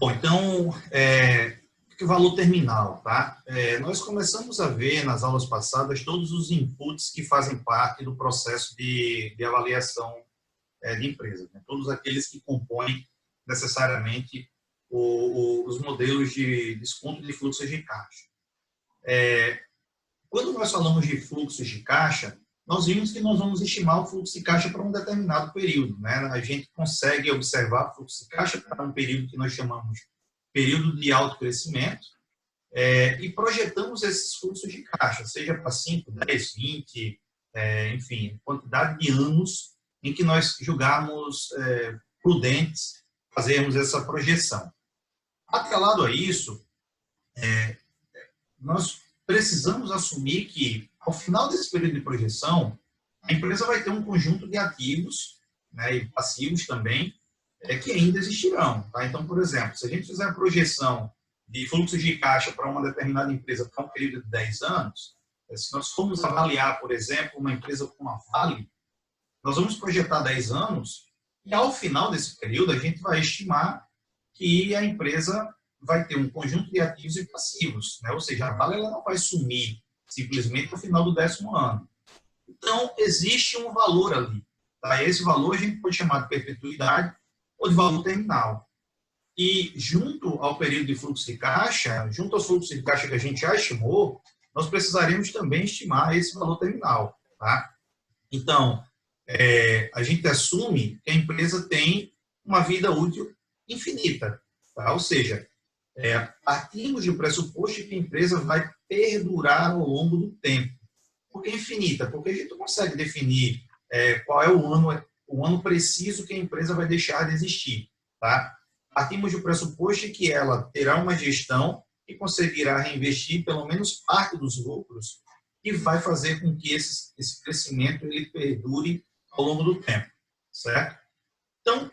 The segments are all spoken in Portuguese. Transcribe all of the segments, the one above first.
Bom, então, que valor terminal, tá? Nós começamos a ver nas aulas passadas todos os inputs que fazem parte do processo de avaliação de empresas, né? Todos aqueles que compõem necessariamente os modelos de desconto de fluxos de caixa. Quando nós falamos de fluxos de caixa, nós vimos que nós vamos estimar o fluxo de caixa para um determinado período, né? A gente consegue observar o fluxo de caixa para um período que nós chamamos período de alto crescimento, e projetamos esses fluxos de caixa, seja para 5, 10, 20, enfim, quantidade de anos em que nós julgarmos prudentes fazermos essa projeção. Atrelado a isso, nós precisamos assumir que, ao final desse período de projeção, a empresa vai ter um conjunto de ativos, né, e passivos também, que ainda existirão. Tá? Então, por exemplo, se a gente fizer a projeção de fluxos de caixa para uma determinada empresa para um período de 10 anos, se nós formos avaliar, por exemplo, uma empresa como a Vale, nós vamos projetar 10 anos e, ao final desse período, a gente vai estimar que a empresa vai ter um conjunto de ativos e passivos, né? Ou seja, a Vale ela não vai sumir simplesmente no final do 10º ano. Então, existe um valor ali. Tá? Esse valor a gente pode chamar de perpetuidade ou de valor terminal. E junto ao período de fluxo de caixa, junto aos fluxos de caixa que a gente já estimou, nós precisaremos também estimar esse valor terminal. Tá? Então, a gente assume que a empresa tem uma vida útil infinita. Tá? Ou seja, partimos do pressuposto que a empresa vai perdurar ao longo do tempo. Por que infinita? Porque a gente não consegue definir qual é o ano preciso que a empresa vai deixar de existir. Tá? Partimos do pressuposto que ela terá uma gestão que conseguirá reinvestir pelo menos parte dos lucros e vai fazer com que esse crescimento ele perdure ao longo do tempo. Certo? Então,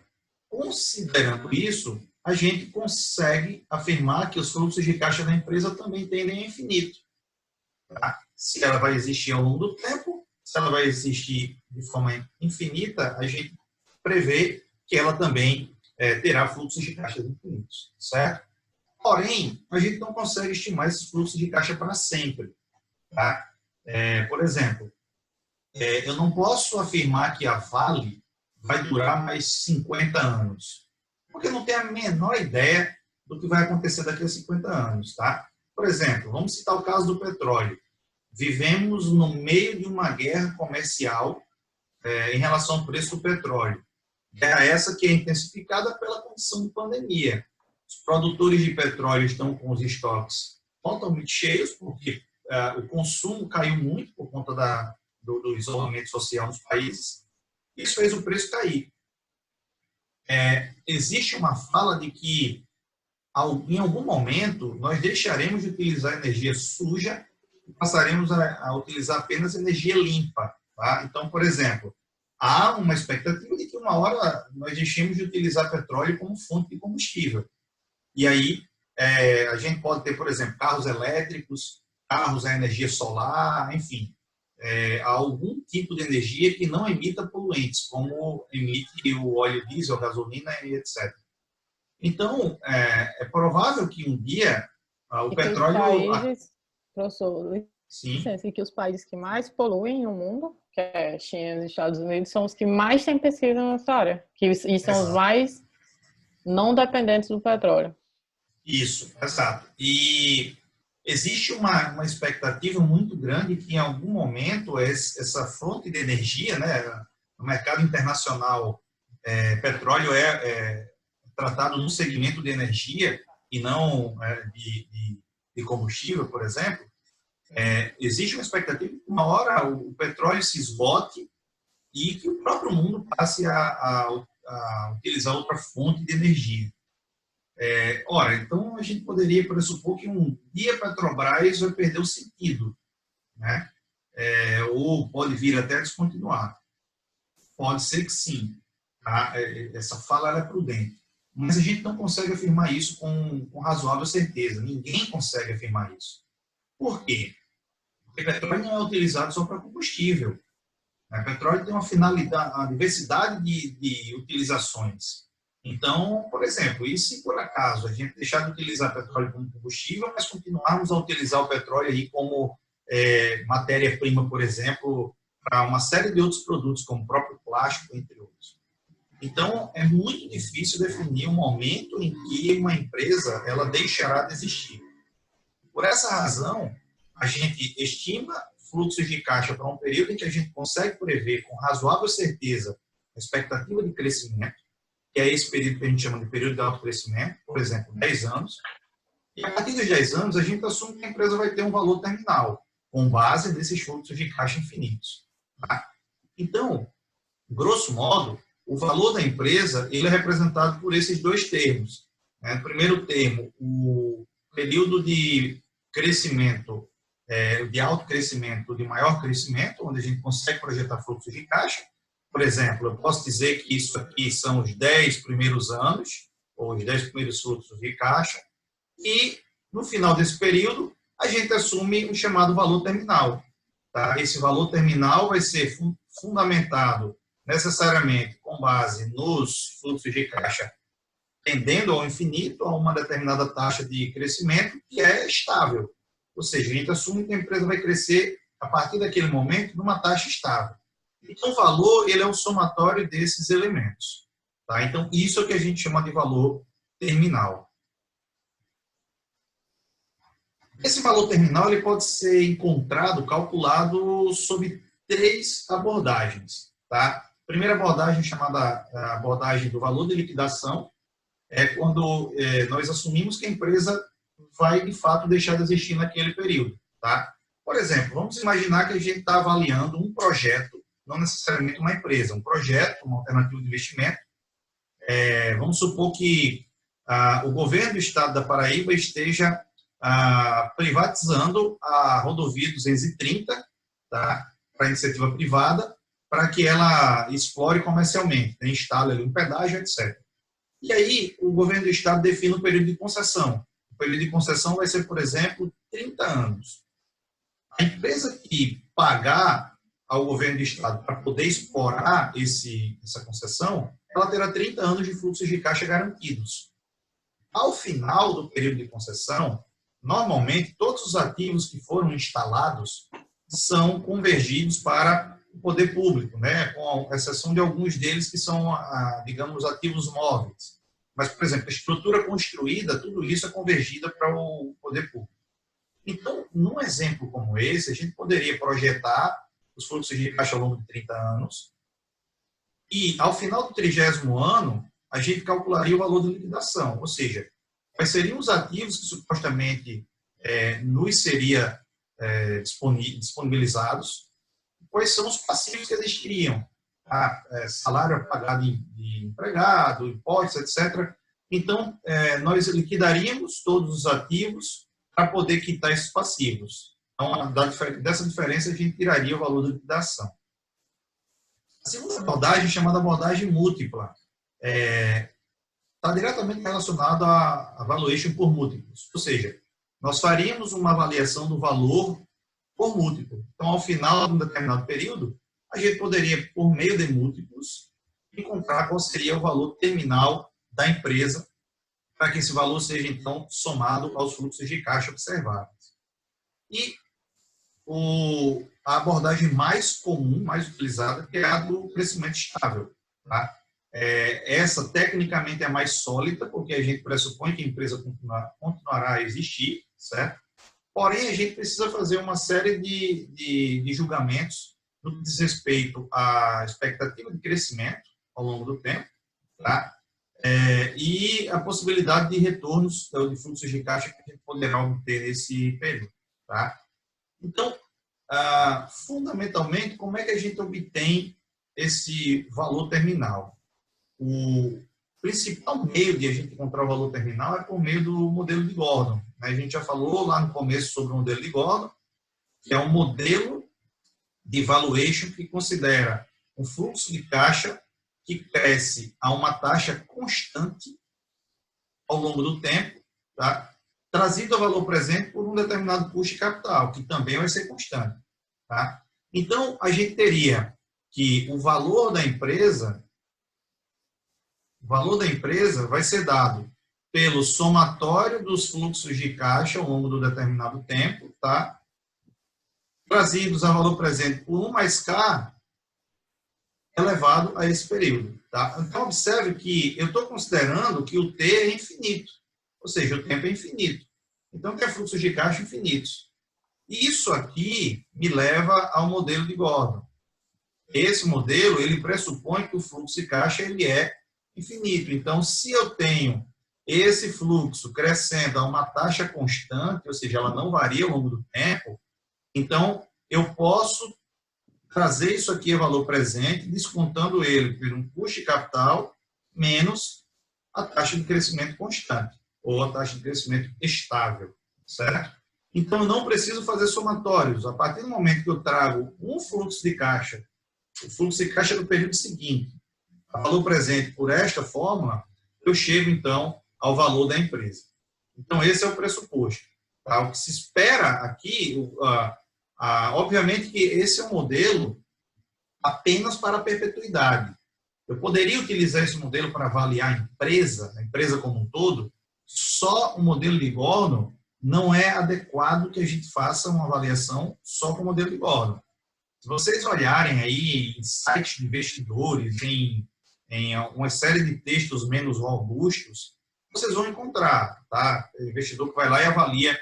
considerando isso, a gente consegue afirmar que os fluxos de caixa da empresa também tendem a infinito. Tá? Se ela vai existir ao longo do tempo, se ela vai existir de forma infinita, a gente prevê que ela também terá fluxos de caixa infinitos, certo? Porém, a gente não consegue estimar esses fluxos de caixa para sempre. Tá? Por exemplo, eu não posso afirmar que a Vale vai durar mais 50 anos, porque eu não tenho a menor ideia do que vai acontecer daqui a 50 anos. Tá? Por exemplo, vamos citar o caso do petróleo. Vivemos no meio de uma guerra comercial em relação ao preço do petróleo. Guerra essa que é intensificada pela condição de pandemia. Os produtores de petróleo estão com os estoques totalmente cheios, porque o consumo caiu muito por conta do isolamento social nos países. Isso fez o preço cair. Existe uma fala de que, em algum momento, nós deixaremos de utilizar energia suja e passaremos a utilizar apenas energia limpa. Tá? Então, por exemplo, há uma expectativa de que uma hora nós deixemos de utilizar petróleo como fonte de combustível. E aí, a gente pode ter, por exemplo, carros elétricos, carros a energia solar, enfim, algum tipo de energia que não emita poluentes, como emite o óleo diesel, a gasolina e etc. Então, é provável que um dia o petróleo... Professor, Sim. Que os países que mais poluem no mundo, que é a China e os Estados Unidos, são os que mais têm pesquisa nessa área, e são os mais não dependentes do petróleo. Isso, exato. E existe uma expectativa muito grande que, em algum momento, essa fonte de energia, né, no mercado internacional, petróleo é tratado no segmento de energia e não de combustível, por exemplo. Existe uma expectativa que, uma hora, o petróleo se esgote e que o próprio mundo passe a utilizar outra fonte de energia. Então a gente poderia pressupor que um dia a Petrobras vai perder o sentido, né? Ou pode vir até a descontinuar. Pode ser que sim. Tá? Essa fala é prudente. Mas a gente não consegue afirmar isso com razoável certeza. Ninguém consegue afirmar isso. Por quê? Porque petróleo não é utilizado só para combustível. O petróleo tem uma finalidade, uma diversidade de utilizações. Então, por exemplo, e se por acaso a gente deixar de utilizar petróleo como combustível, mas continuarmos a utilizar o petróleo aí como matéria-prima, por exemplo, para uma série de outros produtos, como o próprio plástico, entre outros. Então, é muito difícil definir um momento em que uma empresa ela deixará de existir. Por essa razão, a gente estima fluxos de caixa para um período em que a gente consegue prever com razoável certeza a expectativa de crescimento, que é esse período que a gente chama de período de alto crescimento, por exemplo, 10 anos. E a partir dos 10 anos, a gente assume que a empresa vai ter um valor terminal, com base nesses fluxos de caixa infinitos. Tá? Então, grosso modo, o valor da empresa ele é representado por esses dois termos. No primeiro termo, o período de crescimento, de alto crescimento, de maior crescimento, onde a gente consegue projetar fluxos de caixa. Por exemplo, eu posso dizer que isso aqui são os 10 primeiros anos, ou os 10 primeiros fluxos de caixa, e no final desse período, a gente assume um chamado valor terminal. Tá? Esse valor terminal vai ser fundamentado necessariamente com base nos fluxos de caixa tendendo ao infinito, a uma determinada taxa de crescimento que é estável. Ou seja, a gente assume que a empresa vai crescer a partir daquele momento numa taxa estável. Então, o valor ele é o somatório desses elementos. Tá? Então, isso é o que a gente chama de valor terminal. Esse valor terminal ele pode ser encontrado, calculado sob 3 abordagens. Tá? A primeira abordagem, chamada a abordagem do valor de liquidação, é quando nós assumimos que a empresa vai, de fato, deixar de existir naquele período. Tá? Por exemplo, vamos imaginar que a gente está avaliando um projeto, não necessariamente uma empresa, um projeto, uma alternativa de investimento. Vamos supor que o governo do estado da Paraíba esteja privatizando a rodovia 230, tá, para iniciativa privada, para que ela explore comercialmente, né, instale ali um pedágio, etc. E aí o governo do estado define um período de concessão. O período de concessão vai ser, por exemplo, 30 anos. A empresa que pagar ao governo do estado para poder explorar essa concessão, ela terá 30 anos de fluxos de caixa garantidos. Ao final do período de concessão, normalmente todos os ativos que foram instalados são convergidos para o poder público, né? Com exceção de alguns deles que são, digamos, ativos móveis. Mas, por exemplo, a estrutura construída, tudo isso é convergida para o poder público. Então, num exemplo como esse, a gente poderia projetar os fluxos de caixa ao longo de 30 anos e, ao final do 30º ano, a gente calcularia o valor de liquidação, ou seja, quais seriam os ativos que supostamente nos seria disponibilizados, quais são os passivos que existiriam, salário pagado de empregado, impostos, etc. Então, nós liquidaríamos todos os ativos para poder quitar esses passivos. Então, dessa diferença, a gente tiraria o valor da liquidação. A segunda abordagem, chamada abordagem múltipla, está diretamente relacionado à valuation por múltiplos. Ou seja, nós faríamos uma avaliação do valor por múltiplo. Então, ao final de um determinado período, a gente poderia, por meio de múltiplos, encontrar qual seria o valor terminal da empresa, para que esse valor seja, então, somado aos fluxos de caixa observados. E a abordagem mais comum, mais utilizada, que é a do crescimento estável. Tá? Essa, tecnicamente, é a mais sólida, porque a gente pressupõe que a empresa continuará a existir, certo? Porém, a gente precisa fazer uma série de julgamentos no que diz respeito à expectativa de crescimento ao longo do tempo, tá? E a possibilidade de retornos de fluxos de caixa que a gente poderá obter nesse período. Tá? Então, fundamentalmente, como é que a gente obtém esse valor terminal? O principal meio de a gente encontrar o valor terminal é por meio do modelo de Gordon. A gente já falou lá no começo sobre o modelo de Gordon, que é um modelo de valuation que considera um fluxo de caixa que cresce a uma taxa constante ao longo do tempo, tá? Trazido a valor presente por um determinado custo de capital, que também vai ser constante. Tá? Então, a gente teria que o valor da empresa O valor da empresa vai ser dado pelo somatório dos fluxos de caixa ao longo do determinado tempo, tá? Trazidos a valor presente por 1 mais K elevado a esse período, tá? Então, observe que eu estou considerando que o T é infinito, ou seja, o tempo é infinito. Então, tem fluxos de caixa infinitos. E isso aqui me leva ao modelo de Gordon. Esse modelo, ele pressupõe que o fluxo de caixa ele é infinito. Então, se eu tenho esse fluxo crescendo a uma taxa constante, ou seja, ela não varia ao longo do tempo, então eu posso trazer isso aqui a valor presente, descontando ele por um custo de capital menos a taxa de crescimento constante, ou a taxa de crescimento estável, certo? Então, eu não preciso fazer somatórios. A partir do momento que eu trago um fluxo de caixa, o fluxo de caixa do período seguinte, a valor presente por esta fórmula, eu chego, então, ao valor da empresa. Então, esse é o pressuposto. Tá? O que se espera aqui, obviamente que esse é um modelo apenas para a perpetuidade. Eu poderia utilizar esse modelo para avaliar a empresa como um todo, só o modelo de Gordon não é adequado que a gente faça uma avaliação só com o modelo de Gordon. Se vocês olharem aí em sites de investidores, em uma série de textos menos robustos, vocês vão encontrar, tá? O investidor que vai lá e avalia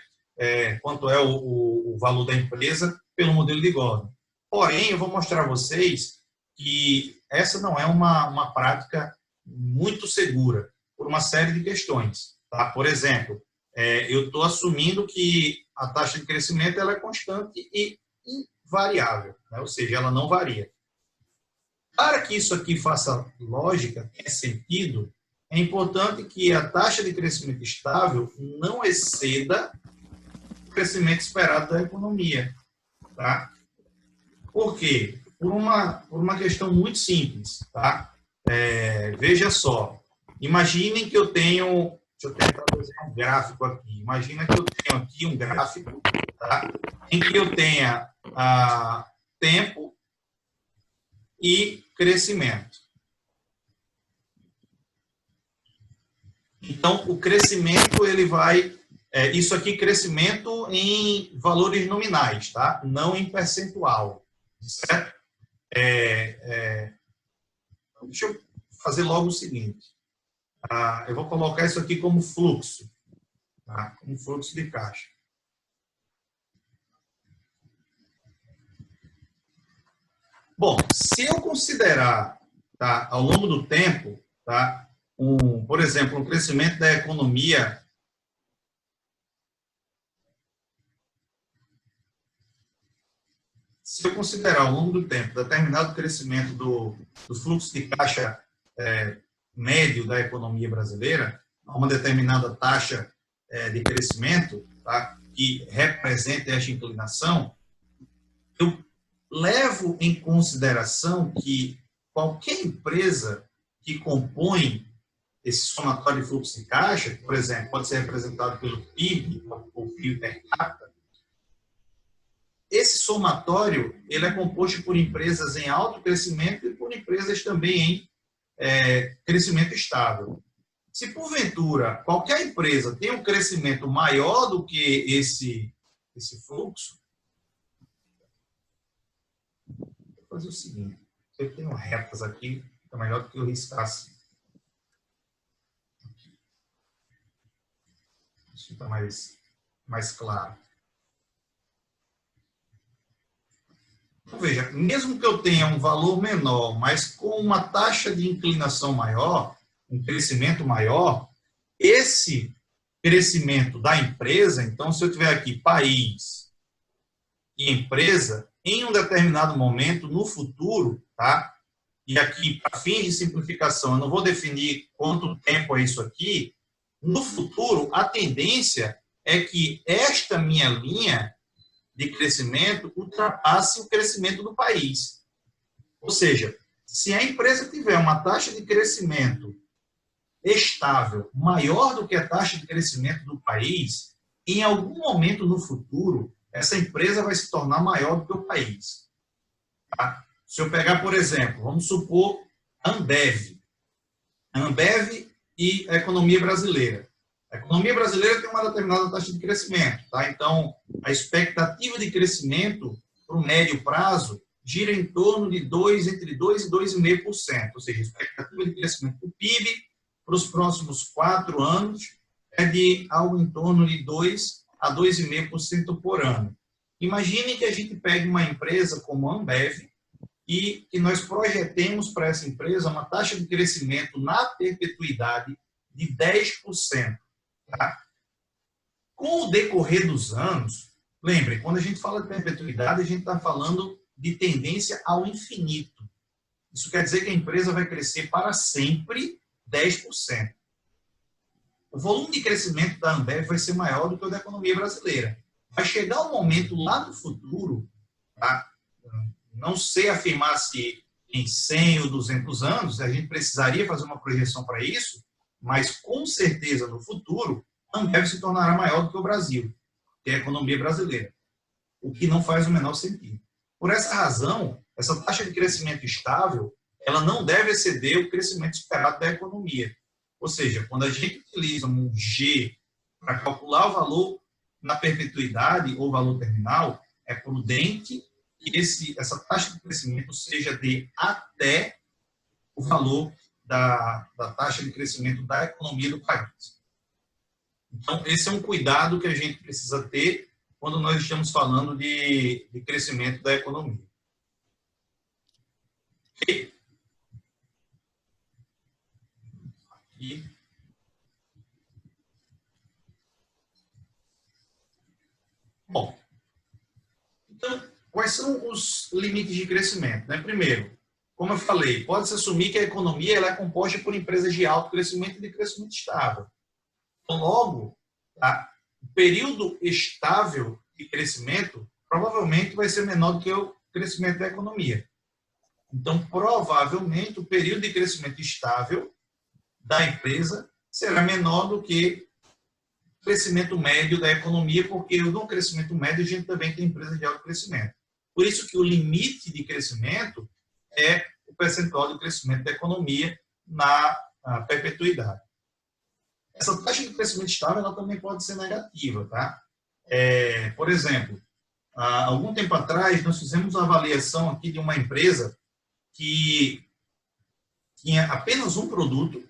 quanto é o valor da empresa pelo modelo de Gordon. Porém, eu vou mostrar a vocês que essa não é uma prática muito segura, por uma série de questões. Tá? Por exemplo, eu estou assumindo que a taxa de crescimento ela é constante e invariável, né? Ou seja, ela não varia. Para que isso aqui faça lógica, tenha sentido, é importante que a taxa de crescimento estável não exceda o crescimento esperado da economia. Tá? Por quê? Por uma questão muito simples. Tá? Veja só, imaginem que eu tenho, deixa eu tentar fazer um gráfico aqui, imagina que eu tenho aqui um gráfico, tá? Em que eu tenha tempo e crescimento. Então, o crescimento, ele vai... isso aqui, crescimento em valores nominais, tá? Não em percentual, certo? Deixa eu fazer logo o seguinte. Eu vou colocar isso aqui como fluxo, tá? Como fluxo de caixa. Bom, se eu considerar, tá, ao longo do tempo, tá, por exemplo, um crescimento da economia se eu considerar ao longo do tempo determinado crescimento do fluxo de caixa médio da economia brasileira, a uma determinada taxa de crescimento, tá, que represente esta inclinação, eu levo em consideração que qualquer empresa que compõe esse somatório de fluxo de caixa, por exemplo, pode ser representado pelo PIB, ou PIB per capita, esse somatório ele é composto por empresas em alto crescimento e por empresas também em crescimento estável. Se, porventura, qualquer empresa tem um crescimento maior do que esse fluxo, vou fazer o seguinte, eu tenho retas aqui, é melhor do que eu riscasse. Isso fica mais claro. Então, veja, mesmo que eu tenha um valor menor, mas com uma taxa de inclinação maior, um crescimento maior, esse crescimento da empresa, então, se eu tiver aqui país e empresa, em um determinado momento, no futuro, tá? E aqui, para fins de simplificação, eu não vou definir quanto tempo é isso aqui, no futuro, a tendência é que esta minha linha de crescimento ultrapasse o crescimento do país. Ou seja, se a empresa tiver uma taxa de crescimento estável maior do que a taxa de crescimento do país, em algum momento no futuro, essa empresa vai se tornar maior do que o país. Tá? Se eu pegar, por exemplo, vamos supor Ambev. A Ambev e a economia brasileira. A economia brasileira tem uma determinada taxa de crescimento, tá? Então, a expectativa de crescimento para o médio prazo gira em torno de entre 2% e 2,5%, ou seja, a expectativa de crescimento do PIB para os próximos 4 anos é de algo em torno de 2% a 2,5% por ano. Imagine que a gente pegue uma empresa como a Ambev e que nós projetemos para essa empresa uma taxa de crescimento na perpetuidade de 10%. Tá? Com o decorrer dos anos, lembre, quando a gente fala de perpetuidade, a gente está falando de tendência ao infinito. Isso quer dizer que a empresa vai crescer para sempre 10%. O volume de crescimento da Ambev vai ser maior do que o da economia brasileira. Vai chegar um momento lá no futuro, tá? Não sei afirmar se em 100 ou 200 anos, a gente precisaria fazer uma projeção para isso, mas com certeza no futuro, a Ambev se tornará maior do que o Brasil, que é a economia brasileira, o que não faz o menor sentido. Por essa razão, essa taxa de crescimento estável, ela não deve exceder o crescimento esperado da economia. Ou seja, quando a gente utiliza um G para calcular o valor na perpetuidade ou valor terminal, é prudente que essa taxa de crescimento seja de até o valor da taxa de crescimento da economia do país. Então, esse é um cuidado que a gente precisa ter quando nós estamos falando de crescimento da economia. Aqui. Bom, então, quais são os limites de crescimento? Né? Primeiro, como eu falei, pode-se assumir que a economia ela é composta por empresas de alto crescimento e de crescimento estável. Então, logo, o período estável de crescimento provavelmente vai ser menor do que o crescimento da economia. Então, provavelmente, o período de crescimento estável da empresa será menor do que o crescimento médio da economia, porque no crescimento médio a gente também tem empresas de alto crescimento. Por isso que o limite de crescimento é o percentual de crescimento da economia na perpetuidade. Essa taxa de crescimento estável ela também pode ser negativa. Tá? Por exemplo, há algum tempo atrás, nós fizemos uma avaliação aqui de uma empresa que tinha apenas um produto,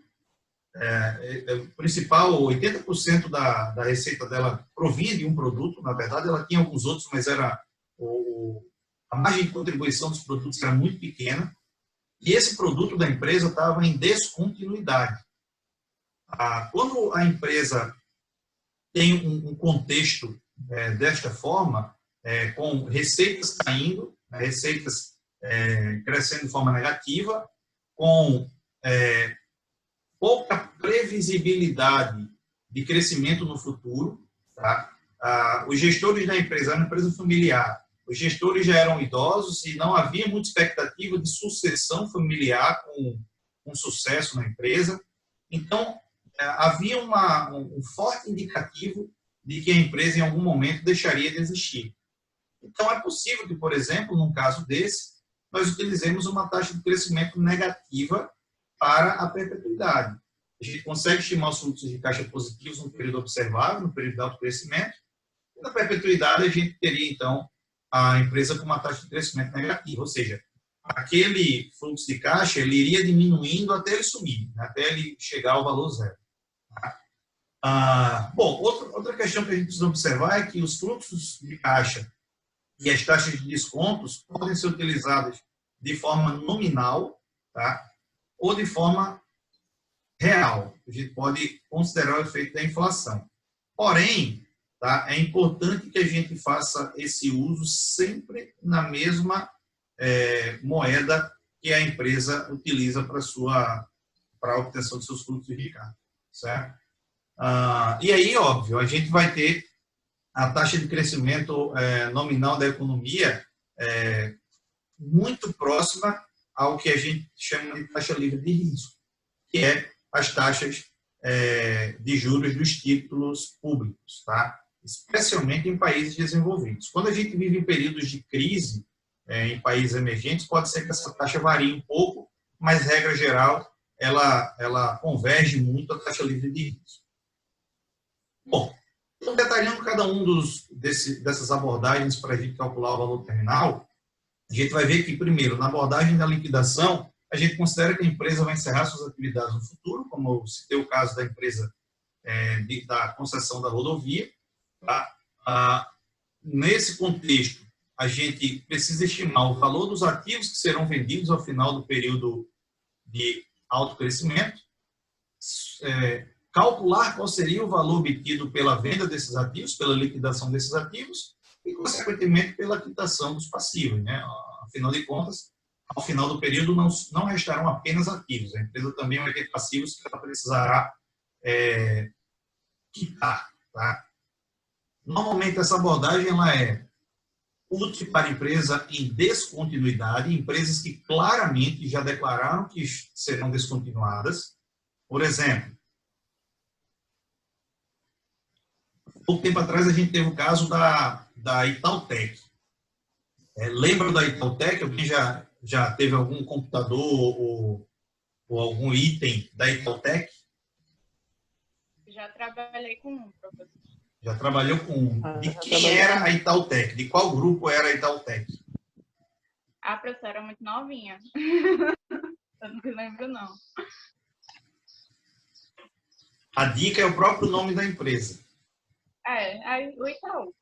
o principal, 80% da receita dela provinha de um produto, na verdade ela tinha alguns outros, mas a margem de contribuição dos produtos era muito pequena, e esse produto da empresa estava em descontinuidade. Quando a empresa tem um contexto desta forma, com receitas caindo, receitas crescendo de forma negativa, com pouca previsibilidade de crescimento no futuro, tá? Os gestores da empresa, era uma empresa familiar, os gestores já eram idosos e não havia muita expectativa de sucessão familiar com sucesso na empresa. Então, havia um forte indicativo de que a empresa, em algum momento, deixaria de existir. Então, é possível que, por exemplo, num caso desse, nós utilizemos uma taxa de crescimento negativa para a perpetuidade. A gente consegue estimar os fluxos de caixa positivos no período observável, no período de alto crescimento, e na perpetuidade a gente teria, então, a empresa com uma taxa de crescimento negativa, ou seja, aquele fluxo de caixa ele iria diminuindo até ele sumir, até ele chegar ao valor zero. Bom, outra questão que a gente precisa observar é que os fluxos de caixa e as taxas de descontos podem ser utilizadas de forma nominal, tá? Ou de forma real. A gente pode considerar o efeito da inflação. Porém, tá? É importante que a gente faça esse uso sempre na mesma moeda que a empresa utiliza para a obtenção de seus fluxos de caixa. Certo? E aí, óbvio, a gente vai ter a taxa de crescimento nominal da economia muito próxima ao que a gente chama de taxa livre de risco, que é as taxas de juros dos títulos públicos, tá? Especialmente em países desenvolvidos. Quando a gente vive em períodos de crise em países emergentes, pode ser que essa taxa varie um pouco, mas, regra geral, ela converge muito à taxa livre de risco. Bom, então, detalhando cada um dessas abordagens para a gente calcular o valor terminal, a gente vai ver que, primeiro, na abordagem da liquidação, a gente considera que a empresa vai encerrar suas atividades no futuro, como eu citei o caso da empresa da concessão da rodovia. Tá? Nesse contexto, a gente precisa estimar o valor dos ativos que serão vendidos ao final do período de alto crescimento, calcular qual seria o valor obtido pela venda desses ativos, pela liquidação desses ativos e, consequentemente, pela quitação dos passivos. Né? Afinal de contas, ao final do período, não restarão apenas ativos. A empresa também vai ter passivos que ela precisará quitar. Tá? Normalmente, essa abordagem ela é útil para a empresa em descontinuidade, empresas que claramente já declararam que serão descontinuadas. Por exemplo, pouco tempo atrás a gente teve o caso da Itautec. Lembra da Itautec? Alguém já teve algum computador ou algum item da Itautec? Já trabalhei com um, professor. Já trabalhou com um. De quem era a Itautec? De qual grupo era a Itautec? A professora era muito novinha. Eu não me lembro, não. A dica é o próprio nome da empresa. O Itaú.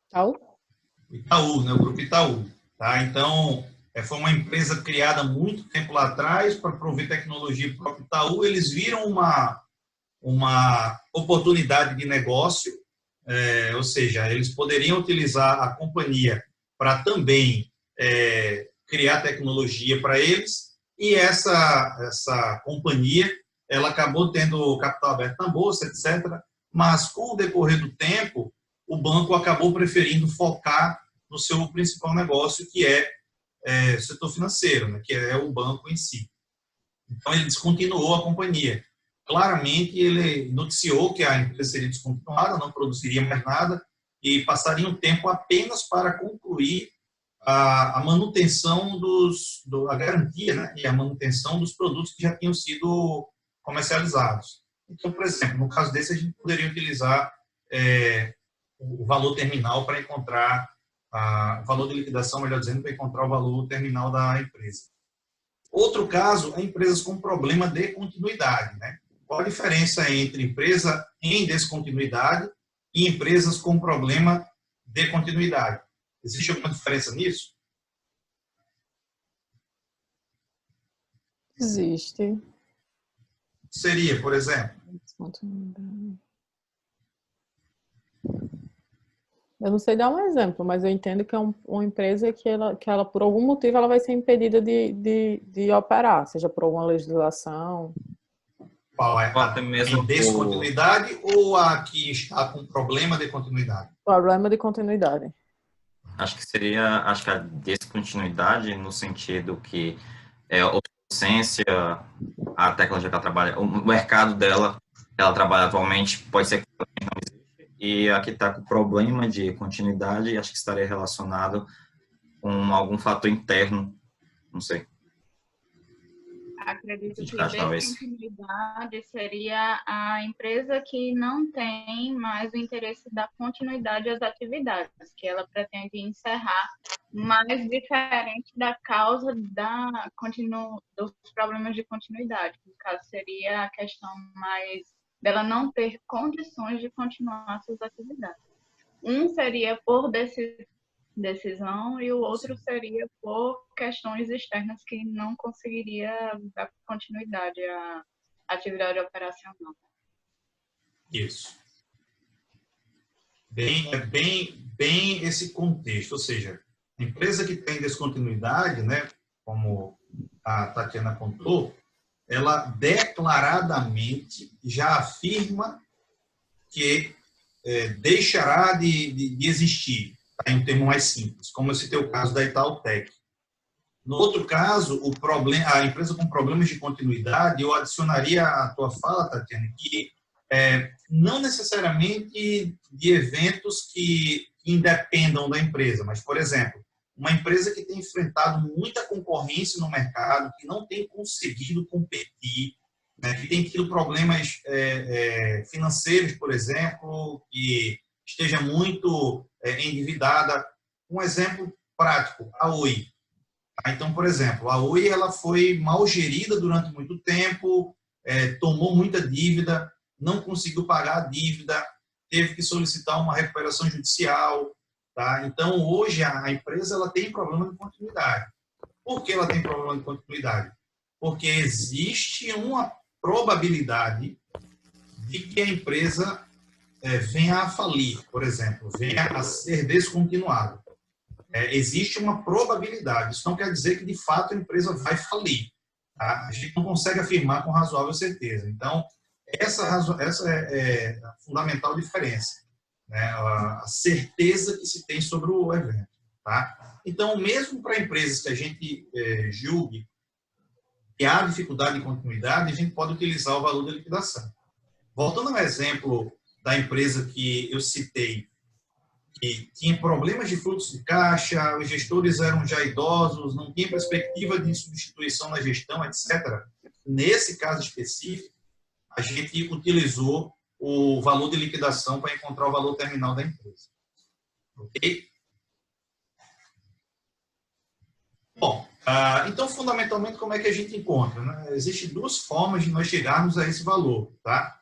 Itaú, né? O grupo Itaú. Tá? Então, foi uma empresa criada muito tempo lá atrás para prover tecnologia para o próprio Itaú. Eles viram uma oportunidade de negócio, ou seja, eles poderiam utilizar a companhia para também criar tecnologia para eles, e essa companhia ela acabou tendo capital aberto na bolsa, etc. Mas, com o decorrer do tempo, o banco acabou preferindo focar no seu principal negócio, que é o setor financeiro, né, que é o banco em si. Então, ele descontinuou a companhia. Claramente, ele noticiou que a empresa seria descontinuada, não produziria mais nada e passaria um tempo apenas para concluir a manutenção a garantia, né, e a manutenção dos produtos que já tinham sido comercializados. Então, por exemplo, no caso desse, a gente poderia utilizar o valor terminal para encontrar o valor de liquidação, melhor dizendo, para encontrar o valor terminal da empresa. Outro caso é empresas com problema de continuidade, né? Qual a diferença entre empresa em descontinuidade e empresas com problema de continuidade? Existe alguma diferença nisso? Existe. Seria, por exemplo? Eu não sei dar um exemplo, mas eu entendo que é uma empresa que ela, por algum motivo, ela vai ser impedida de operar, seja por alguma legislação. Qual é? A em descontinuidade ou a que está com problema de continuidade? Problema de continuidade. Acho que a descontinuidade no sentido que a obsolescência, a tecnologia que ela trabalha, o mercado dela, ela trabalha atualmente, pode ser que não existe, e a que está com problema de continuidade, acho que estaria relacionado com algum fator interno, não sei. Acredito que descontinuidade seria a empresa que não tem mais o interesse da continuidade das atividades, que ela pretende encerrar, mas diferente da causa dos problemas de continuidade. No caso, seria a questão mais dela não ter condições de continuar suas atividades. Um seria por decisão e o outro seria por questões externas que não conseguiria dar continuidade à atividade operacional. Isso. Bem esse contexto, ou seja, a empresa que tem descontinuidade, né, como a Tatiana apontou, ela declaradamente já afirma que deixará de existir, tá, em um termo mais simples, como eu citei o caso da Itautec. No outro caso, a empresa com problemas de continuidade, eu adicionaria à tua fala, Tatiana, que não necessariamente de eventos que independam da empresa, mas, por exemplo, uma empresa que tem enfrentado muita concorrência no mercado, que não tem conseguido competir, né, que tem tido problemas financeiros, por exemplo, que esteja muito endividada. Um exemplo prático, a Oi. Então, por exemplo, a Oi ela foi mal gerida durante muito tempo, tomou muita dívida, não conseguiu pagar a dívida, teve que solicitar uma recuperação judicial. Tá? Então, hoje, a empresa ela tem problema de continuidade. Por que ela tem problema de continuidade? Porque existe uma probabilidade de que a empresa venha a falir, por exemplo, venha a ser descontinuada. Existe uma probabilidade. Isso não quer dizer que, de fato, a empresa vai falir. Tá? A gente não consegue afirmar com razoável certeza. Então, essa é a fundamental diferença, né? A certeza que se tem sobre o evento. Tá? Então, mesmo para empresas que a gente julgue que há dificuldade de continuidade, a gente pode utilizar o valor da liquidação. Voltando ao exemplo da empresa que eu citei, que tinha problemas de fluxo de caixa, os gestores eram já idosos, não tinha perspectiva de substituição na gestão, etc. Nesse caso específico, a gente utilizou o valor de liquidação para encontrar o valor terminal da empresa. Ok? Bom, então, fundamentalmente, como é que a gente encontra? Né? Existem duas formas de nós chegarmos a esse valor. Tá?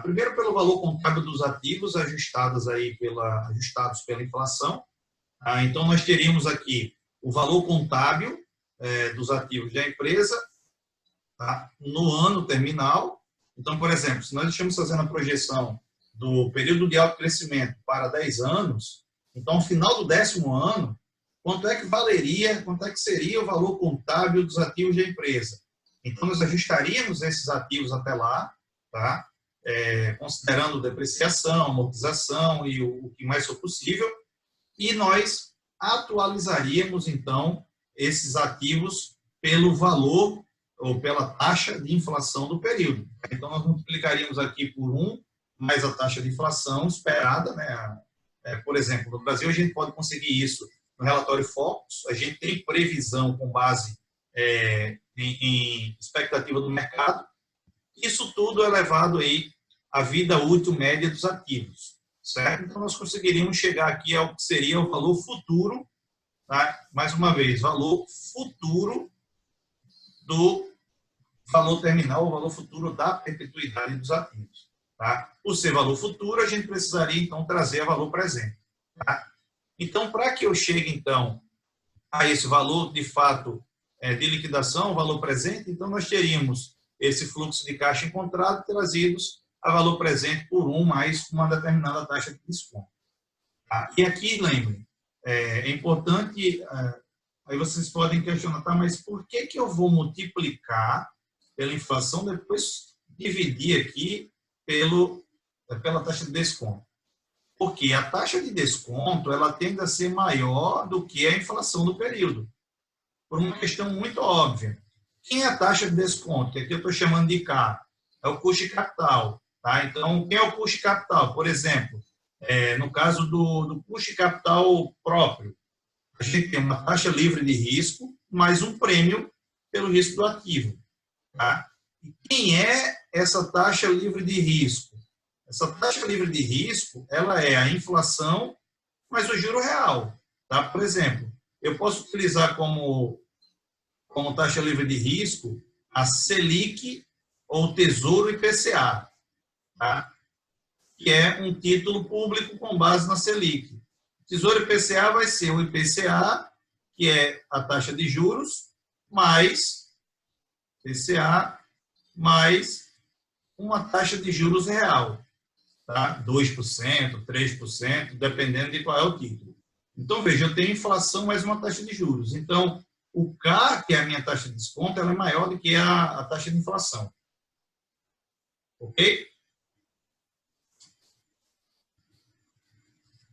Primeiro, pelo valor contábil dos ativos ajustados pela inflação. Então, nós teríamos aqui o valor contábil dos ativos da empresa, tá? No ano terminal. Então, por exemplo, se nós estamos fazendo a projeção do período de alto crescimento para 10 anos, então, ao final do 10º ano, quanto é que seria o valor contábil dos ativos da empresa? Então, nós ajustaríamos esses ativos até lá, tá? Considerando depreciação, amortização e o que mais for possível, e nós atualizaríamos, então, esses ativos pelo valor ou pela taxa de inflação do período. Então, nós multiplicaríamos aqui por 1 mais a taxa de inflação esperada, né? Por exemplo, no Brasil, a gente pode conseguir isso no relatório Focus. A gente tem previsão com base em expectativa do mercado. Isso tudo é levado aí à vida útil média dos ativos, certo? Então, nós conseguiríamos chegar aqui ao que seria o valor futuro, tá? Mais uma vez, valor futuro do valor terminal, o valor futuro da perpetuidade dos ativos. Tá? Por ser valor futuro, a gente precisaria, então, trazer a valor presente. Tá? Então, para que eu chegue, então, a esse valor, de fato, de liquidação, valor presente, então, nós teríamos esse fluxo de caixa encontrado trazidos a valor presente por 1 mais uma determinada taxa de desconto. Tá? E aqui, lembrem, é importante, aí vocês podem questionar, tá, mas por que eu vou multiplicar pela inflação, depois dividir aqui pela taxa de desconto? Porque a taxa de desconto ela tende a ser maior do que a inflação do período, por uma questão muito óbvia. Quem é a taxa de desconto? Que aqui eu estou chamando de K, é o custo de capital. Tá? Então, quem é o custo de capital? Por exemplo, no caso do custo de capital próprio, a gente tem uma taxa livre de risco mais um prêmio pelo risco do ativo. Tá? E quem é essa taxa livre de risco? Essa taxa livre de risco, ela é a inflação mais o juro real. Tá? Por exemplo, eu posso utilizar como taxa livre de risco a Selic ou Tesouro IPCA, tá? Que é um título público com base na Selic. Tesouro IPCA vai ser o IPCA, que é a taxa de juros, mais IPCA, mais uma taxa de juros real. Tá? 2%, 3%, dependendo de qual é o título. Então, veja, eu tenho inflação mais uma taxa de juros. Então, o K, que é a minha taxa de desconto, ela é maior do que a taxa de inflação. Ok?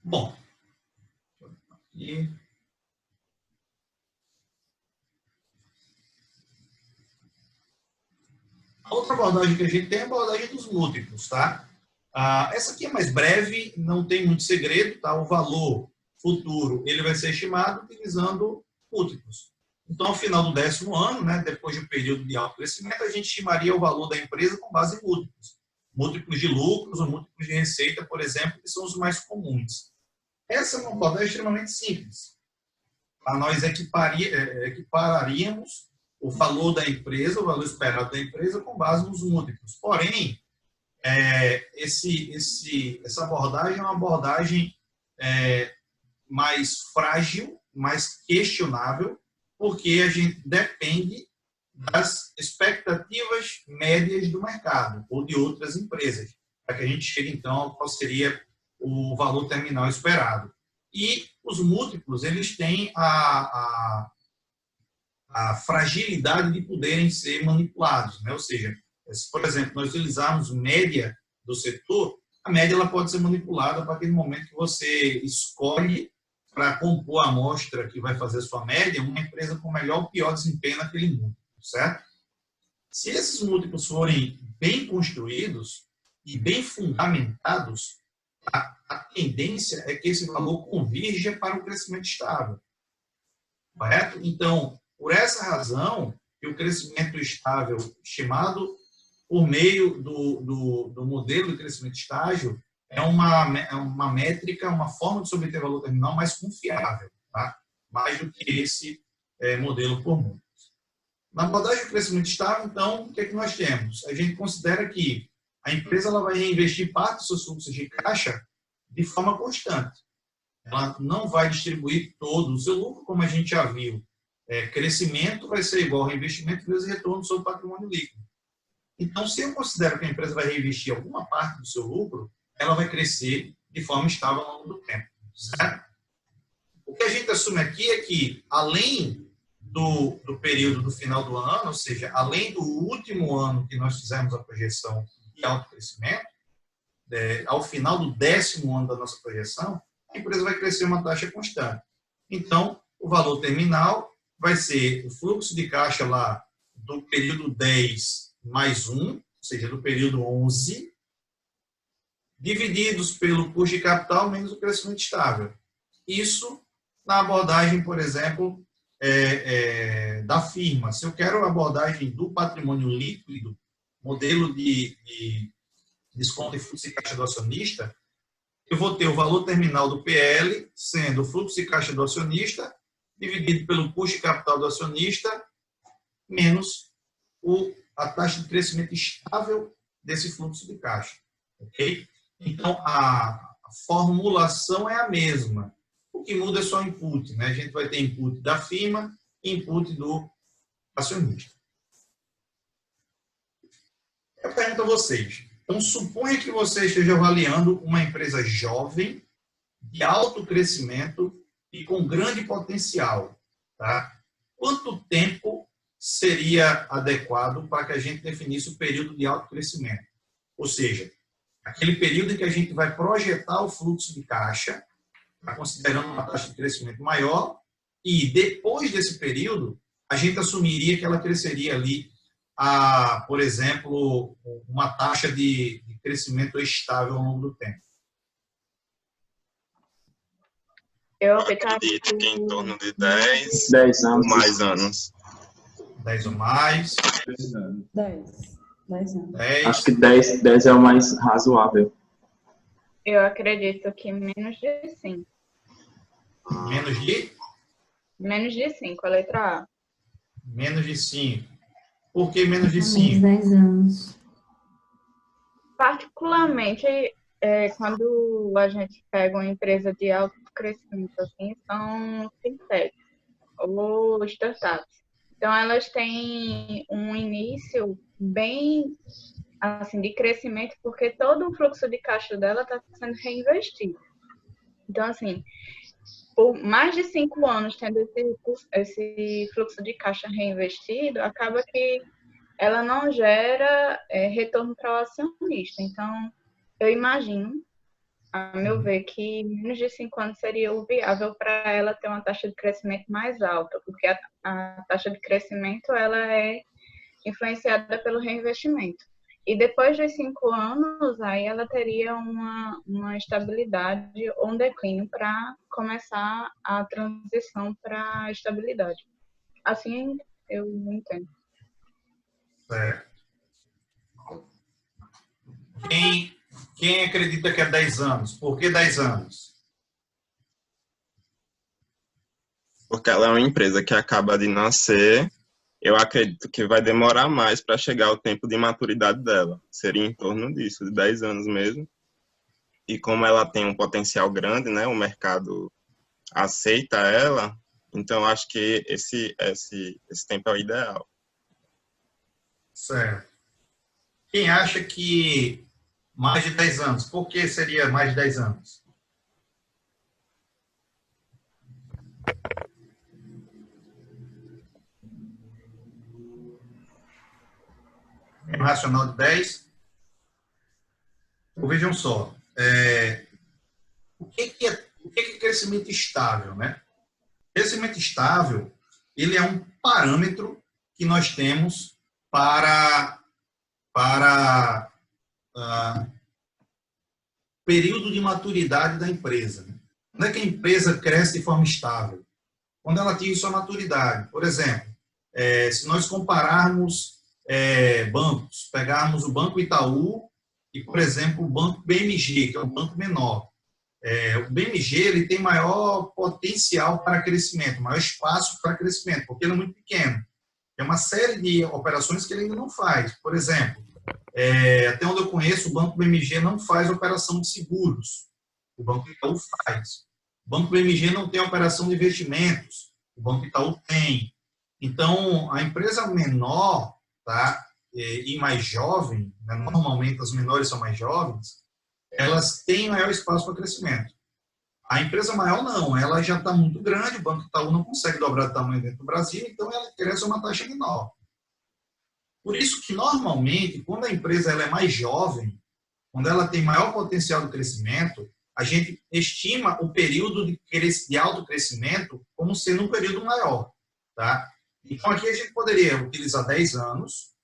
Bom. Aqui. A outra abordagem que a gente tem é a abordagem dos múltiplos, tá? Essa aqui é mais breve, não tem muito segredo, tá? O valor futuro, ele vai ser estimado utilizando múltiplos. Então, ao final do 10º ano, né, depois de um período de alto crescimento, a gente estimaria o valor da empresa com base em múltiplos. Múltiplos de lucros ou múltiplos de receita, por exemplo, que são os mais comuns. Essa é uma abordagem extremamente simples. Nós equipararíamos o valor da empresa, o valor esperado da empresa, com base nos múltiplos. Porém, essa abordagem é uma abordagem mais frágil, mais questionável, porque a gente depende das expectativas médias do mercado ou de outras empresas, para que a gente chegue, então, ao qual seria o valor terminal esperado. E os múltiplos, eles têm a fragilidade de poderem ser manipulados, né? Ou seja, se, por exemplo, nós utilizarmos média do setor, a média ela pode ser manipulada a partir do momento que você escolhe para compor a amostra que vai fazer a sua média, uma empresa com melhor ou pior desempenho naquele múltiplo, certo? Se esses múltiplos forem bem construídos e bem fundamentados, a tendência é que esse valor convirja para um crescimento estável, correto? Então, por essa razão, que o crescimento estável, estimado por meio do modelo de crescimento estágio, é uma métrica, uma forma de se obter valor terminal mais confiável, tá? Mais do que esse modelo por múltiplos. Na abordagem de crescimento estável, então, o que é que nós temos? A gente considera que a empresa ela vai reinvestir parte dos seus fluxos de caixa de forma constante. Ela não vai distribuir todo o seu lucro, como a gente já viu. Crescimento vai ser igual a reinvestimento vezes retorno sobre o patrimônio líquido. Então, se eu considero que a empresa vai reinvestir alguma parte do seu lucro, ela vai crescer de forma estável ao longo do tempo, certo? O que a gente assume aqui é que, além do período do final do ano, ou seja, além do último ano que nós fizemos a projeção de alto crescimento, ao final do 10º ano da nossa projeção, a empresa vai crescer uma taxa constante. Então, o valor terminal vai ser o fluxo de caixa lá do período 10 mais 1, ou seja, do período 11, divididos pelo custo de capital menos o crescimento estável. Isso na abordagem, por exemplo, da firma. Se eu quero a abordagem do patrimônio líquido, modelo de desconto e fluxo de caixa do acionista, eu vou ter o valor terminal do PL, sendo o fluxo de caixa do acionista, dividido pelo custo de capital do acionista, menos a taxa de crescimento estável desse fluxo de caixa. Ok? Então, a formulação é a mesma. O que muda é só o input, né? A gente vai ter input da firma e input do acionista. Eu pergunto a vocês. Então, suponha que você esteja avaliando uma empresa jovem, de alto crescimento e com grande potencial. Tá? Quanto tempo seria adequado para que a gente definisse o período de alto crescimento? Ou seja, aquele período em que a gente vai projetar o fluxo de caixa, considerando uma taxa de crescimento maior, e depois desse período, a gente assumiria que ela cresceria ali por exemplo, uma taxa de crescimento estável ao longo do tempo. Eu acredito que em torno de 10 anos. ou mais anos. 10 ou mais. 10 anos. 10 anos. 10. Acho que 10 é o mais razoável. Eu acredito que menos de 5. Menos de? Menos de 5, a letra A. Menos de 5. Por que menos de 5? 10 anos. Particularmente, quando a gente pega uma empresa de alto crescimento, assim, são fintechs ou startups. Então, elas têm um início bem, assim, de crescimento, porque todo o fluxo de caixa dela está sendo reinvestido. Então, assim, por mais de 5 anos tendo esse fluxo de caixa reinvestido, acaba que ela não gera retorno para o acionista. Então, eu imagino, a meu ver, que menos de 5 anos seria o viável para ela ter uma taxa de crescimento mais alta, porque a taxa de crescimento ela é influenciada pelo reinvestimento. E depois dos 5 anos, aí ela teria uma estabilidade ou um declínio para começar a transição para a estabilidade. Assim eu entendo. Certo. Quem acredita que é 10 anos? Por que 10 anos? Porque ela é uma empresa que acaba de nascer, eu acredito que vai demorar mais para chegar ao tempo de maturidade dela. Seria em torno disso, de 10 anos mesmo. E como ela tem um potencial grande, né, o mercado aceita ela, então acho que esse tempo é o ideal. Certo. Quem acha que mais de 10 anos? Por que seria mais de 10 anos? Um racional de 10? Então, vejam só. O que é crescimento estável, né? Crescimento estável, ele é um parâmetro que nós temos para período de maturidade da empresa. Né? Quando é que a empresa cresce de forma estável? Quando ela atinge sua maturidade. Por exemplo, se nós compararmos bancos, pegarmos o Banco Itaú e, por exemplo, o Banco BMG, que é um banco menor. O BMG ele tem maior potencial para crescimento, maior espaço para crescimento, porque ele é muito pequeno. Tem uma série de operações que ele ainda não faz. Por exemplo, até onde eu conheço, o Banco BMG não faz operação de seguros. O Banco Itaú faz. O Banco BMG não tem operação de investimentos. O Banco Itaú tem. Então, a empresa menor, tá, e mais jovem, né, normalmente as menores são mais jovens, elas têm maior espaço para crescimento. A empresa maior não, ela já está muito grande, o Banco Itaú não consegue dobrar de tamanho dentro do Brasil, então ela cresce a uma taxa menor. Por isso que, normalmente, quando a empresa ela é mais jovem, quando ela tem maior potencial de crescimento, a gente estima o período de alto crescimento como sendo um período maior. Tá? Então, aqui a gente poderia utilizar 10 anos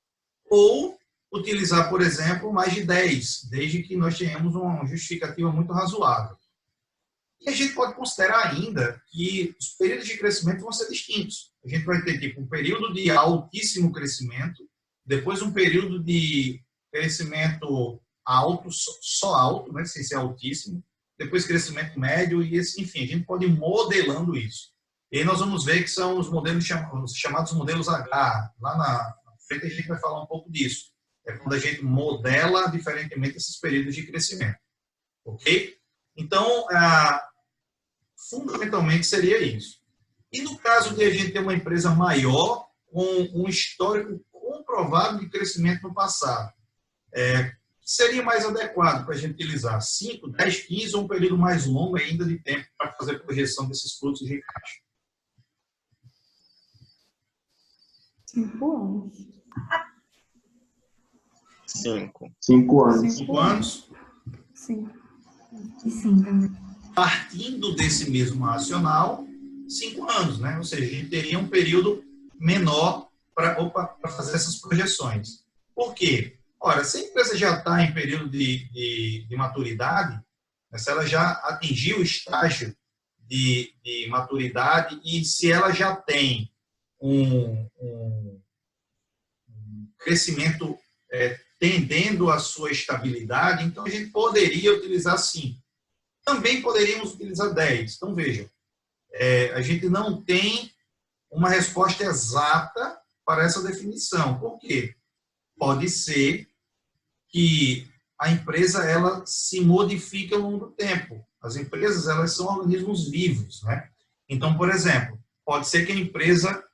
ou utilizar, por exemplo, mais de 10, desde que nós tenhamos uma justificativa muito razoável. E a gente pode considerar ainda que os períodos de crescimento vão ser distintos. A gente vai ter tipo um período de altíssimo crescimento, depois um período de crescimento alto, só alto, né, sem ser altíssimo, depois crescimento médio e enfim, a gente pode ir modelando isso. E aí nós vamos ver que são os modelos chamados modelos H. Lá na frente a gente vai falar um pouco disso. É quando a gente modela diferentemente esses períodos de crescimento. Ok? Então, fundamentalmente seria isso. E no caso de a gente ter uma empresa maior, com um histórico comprovado de crescimento no passado, seria mais adequado para a gente utilizar 5, 10, 15 ou um período mais longo ainda de tempo para fazer a projeção desses fluxos de caixa? 5 anos. 5. 5 anos. 5 anos? Sim. E sim também. Partindo desse mesmo racional, 5 anos, né? Ou seja, a gente teria um período menor para fazer essas projeções. Por quê? Ora, se a empresa já está em período de maturidade, né, se ela já atingiu o estágio de maturidade e se ela já tem um crescimento tendendo à sua estabilidade, então a gente poderia utilizar 5. Também poderíamos utilizar 10. Então, vejam, a gente não tem uma resposta exata para essa definição. Por quê? Pode ser que a empresa ela se modifique ao longo do tempo. As empresas elas são organismos vivos, né? Então, por exemplo, pode ser que a empresa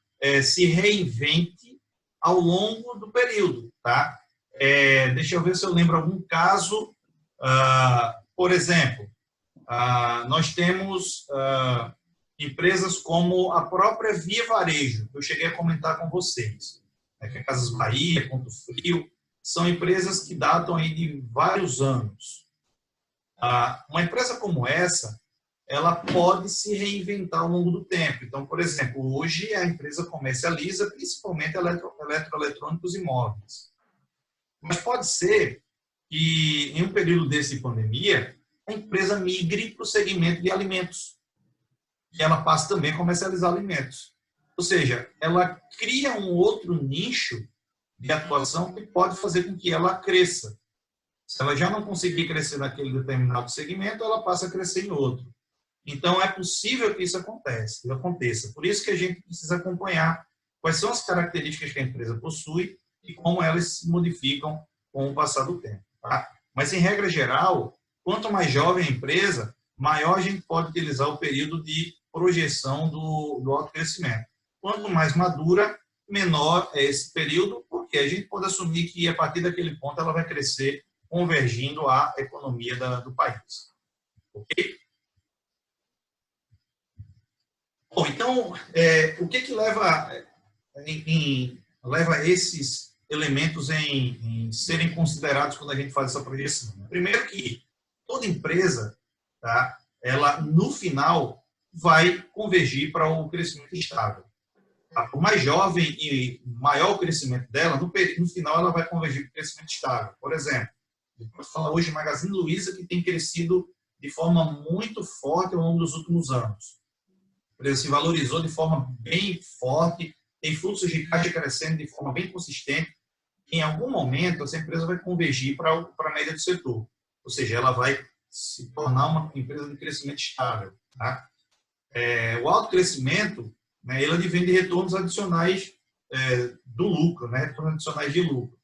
se reinvente ao longo do período, tá? Deixa eu ver se eu lembro algum caso. Por exemplo, nós temos empresas como a própria Via Varejo, que eu cheguei a comentar com vocês, né, que é Casas Bahia, Ponto Frio, são empresas que datam aí de vários anos. Uma empresa como essa, ela pode se reinventar ao longo do tempo. Então, por exemplo, hoje a empresa comercializa principalmente eletroeletrônicos e móveis. Mas pode ser que, em um período desse de pandemia, a empresa migre para o segmento de alimentos. E ela passa também a comercializar alimentos. Ou seja, ela cria um outro nicho de atuação que pode fazer com que ela cresça. Se ela já não conseguir crescer naquele determinado segmento, ela passa a crescer em outro. Então, é possível que isso aconteça. Por isso que a gente precisa acompanhar quais são as características que a empresa possui e como elas se modificam com o passar do tempo. Tá? Mas, em regra geral, quanto mais jovem a empresa, maior a gente pode utilizar o período de projeção do autocrescimento. Quanto mais madura, menor é esse período, porque a gente pode assumir que, a partir daquele ponto, ela vai crescer convergindo à economia do país. Ok? Bom, então, o que leva esses elementos em serem considerados quando a gente faz essa projeção? Primeiro que toda empresa, tá, ela, no final, vai convergir para um crescimento estável. Tá? Por mais jovem e maior o crescimento dela, no final ela vai convergir para o crescimento estável. Por exemplo, a gente pode falar hoje de Magazine Luiza, que tem crescido de forma muito forte ao longo dos últimos anos. A empresa se valorizou de forma bem forte, tem fluxos de caixa crescendo de forma bem consistente. Em algum momento, essa empresa vai convergir para a média do setor. Ou seja, ela vai se tornar uma empresa de crescimento estável. Tá? O alto crescimento, né, ele advém de retornos adicionais do lucro, né, retornos adicionais de lucro.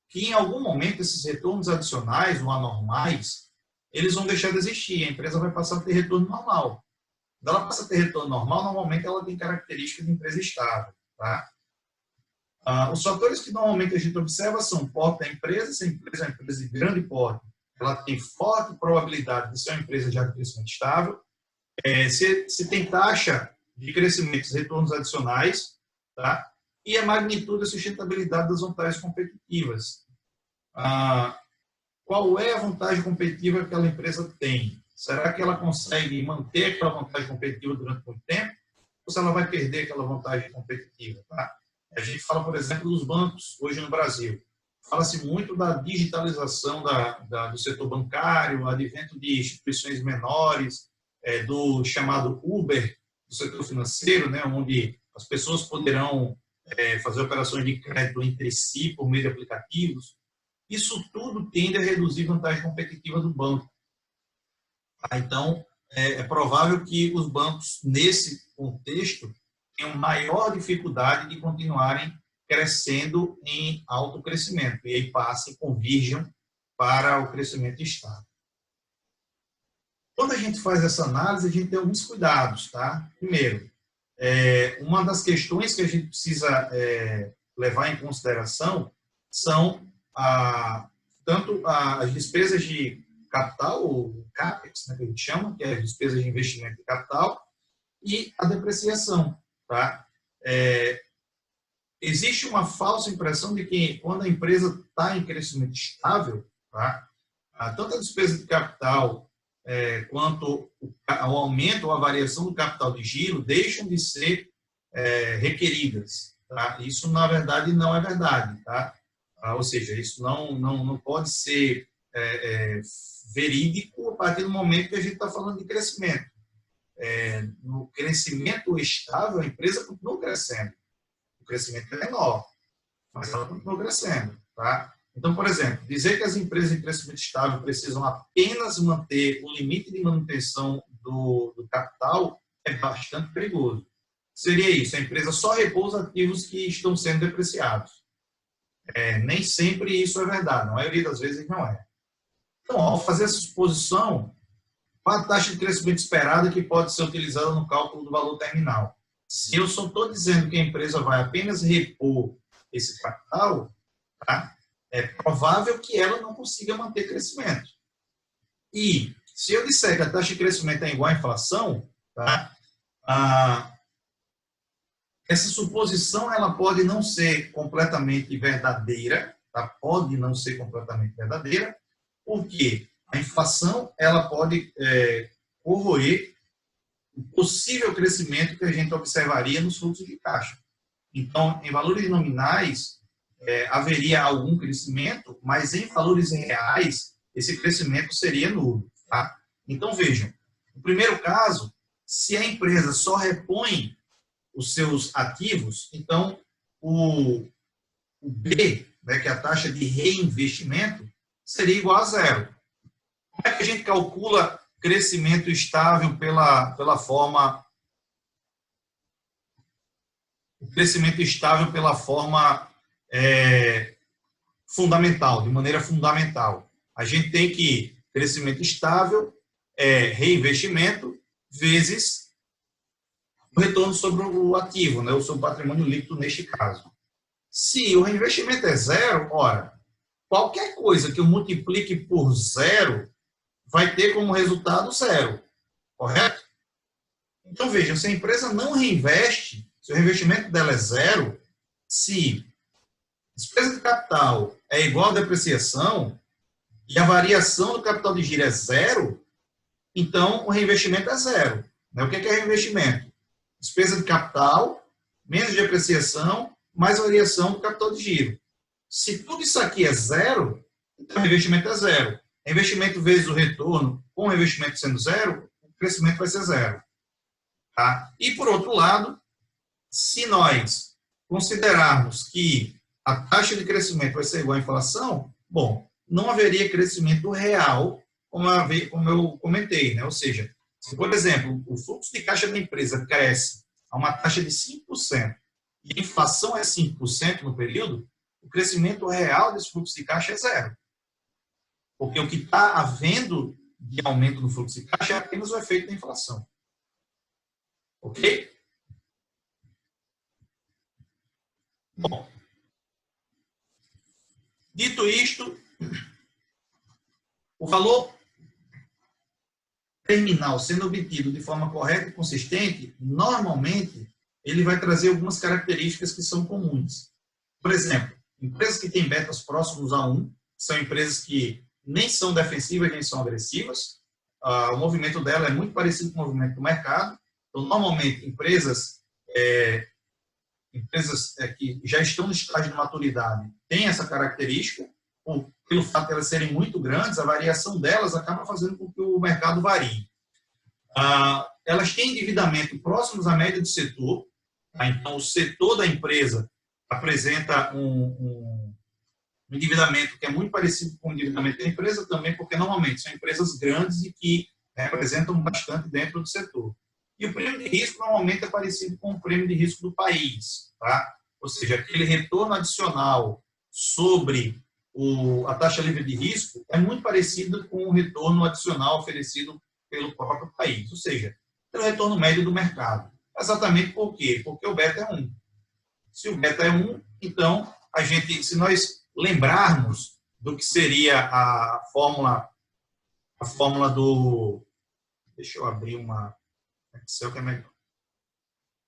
Que em algum momento esses retornos adicionais ou anormais, eles vão deixar de existir. A empresa vai passar a ter retorno normal. Quando ela passa a ter retorno normal, normalmente ela tem características de empresa estável. Tá? Os fatores que normalmente a gente observa são o porte da empresa. Se a empresa é uma empresa de grande porte, ela tem forte probabilidade de ser uma empresa de crescimento estável. Se tem taxa de crescimento, retornos adicionais, tá? E a magnitude e sustentabilidade das vantagens competitivas. Qual é a vantagem competitiva que aquela empresa tem? Será que ela consegue manter aquela vantagem competitiva durante muito tempo? Ou se ela vai perder aquela vantagem competitiva? Tá? A gente fala, por exemplo, dos bancos hoje no Brasil. Fala-se muito da digitalização do setor bancário, advento de instituições menores, do chamado Uber do setor financeiro, né, onde as pessoas poderão fazer operações de crédito entre si por meio de aplicativos. Isso tudo tende a reduzir a vantagem competitiva do banco. Então, é provável que os bancos, nesse contexto, tenham maior dificuldade de continuarem crescendo em alto crescimento, e aí passem, convirjam para o crescimento estável. Quando a gente faz essa análise, a gente tem alguns cuidados. Tá? Primeiro, uma das questões que a gente precisa levar em consideração são tanto as despesas de capital, ou CAPEX, né, que a gente chama, que é a despesa de investimento de capital, e a depreciação. Tá? Existe uma falsa impressão de que quando a empresa está em crescimento estável, tá, tanto a despesa de capital quanto o aumento ou a variação do capital de giro deixam de ser requeridas. Tá? Isso, na verdade, não é verdade. Tá? Ou seja, isso não pode ser verídico a partir do momento que a gente está falando de crescimento. No crescimento estável, a empresa continua crescendo. O crescimento é menor, mas ela continua crescendo. Tá? Então, por exemplo, dizer que as empresas em crescimento estável precisam apenas manter o limite de manutenção do capital é bastante perigoso. Seria isso, a empresa só repousa ativos que estão sendo depreciados. Nem sempre isso é verdade, na maioria das vezes não é. Então, ao fazer essa suposição, qual a taxa de crescimento esperada que pode ser utilizada no cálculo do valor terminal? Se eu só estou dizendo que a empresa vai apenas repor esse capital, tá? É provável que ela não consiga manter crescimento. E se eu disser que a taxa de crescimento é igual à inflação, tá? Essa suposição ela pode não ser completamente verdadeira, tá? Pode não ser completamente verdadeira, porque a inflação ela pode corroer o possível crescimento que a gente observaria nos fluxos de caixa. Então, em valores nominais, haveria algum crescimento, mas em valores reais, esse crescimento seria nulo. Tá? Então, vejam, no primeiro caso, se a empresa só repõe os seus ativos, então o B, né, que é a taxa de reinvestimento, seria igual a zero. Como é que a gente calcula crescimento estável pela forma... O crescimento estável pela forma fundamental, de maneira fundamental. A gente tem que crescimento estável reinvestimento vezes o retorno sobre o ativo, né, o seu patrimônio líquido neste caso. Se o reinvestimento é zero, ora, qualquer coisa que eu multiplique por zero vai ter como resultado zero, correto? Então, veja, se a empresa não reinveste, se o reinvestimento dela é zero, se despesa de capital é igual à depreciação e a variação do capital de giro é zero, então o reinvestimento é zero. O que é reinvestimento? Despesa de capital, menos depreciação, mais variação do capital de giro. Se tudo isso aqui é zero, então o investimento é zero. Investimento vezes o retorno, com o investimento sendo zero, o crescimento vai ser zero. Tá? E, por outro lado, se nós considerarmos que a taxa de crescimento vai ser igual à inflação, bom, não haveria crescimento real, como eu comentei, né? Ou seja, se, por exemplo, o fluxo de caixa da empresa cresce a uma taxa de 5% e a inflação é 5% no período, o crescimento real desse fluxo de caixa é zero. Porque o que está havendo de aumento no fluxo de caixa é apenas o efeito da inflação. Ok? Bom, dito isto, o valor terminal sendo obtido de forma correta e consistente, normalmente, ele vai trazer algumas características que são comuns. Por exemplo, empresas que têm betas próximos a 1, são empresas que nem são defensivas, nem são agressivas. O movimento dela é muito parecido com o movimento do mercado. Então, normalmente, empresas que já estão no estágio de maturidade têm essa característica. Pelo fato de elas serem muito grandes, a variação delas acaba fazendo com que o mercado varie. Elas têm endividamento próximos à média do setor. Então, o setor da empresa apresenta um endividamento que é muito parecido com o endividamento da empresa também, porque normalmente são empresas grandes e que representam bastante dentro do setor. E o prêmio de risco normalmente é parecido com o prêmio de risco do país. Tá? Ou seja, aquele retorno adicional sobre a taxa livre de risco é muito parecido com o retorno adicional oferecido pelo próprio país. Ou seja, é o retorno médio do mercado. Exatamente por quê? Porque o beta é 1. Se o beta é 1, então, se nós lembrarmos do que seria a fórmula do... Deixa eu abrir uma Excel que é melhor.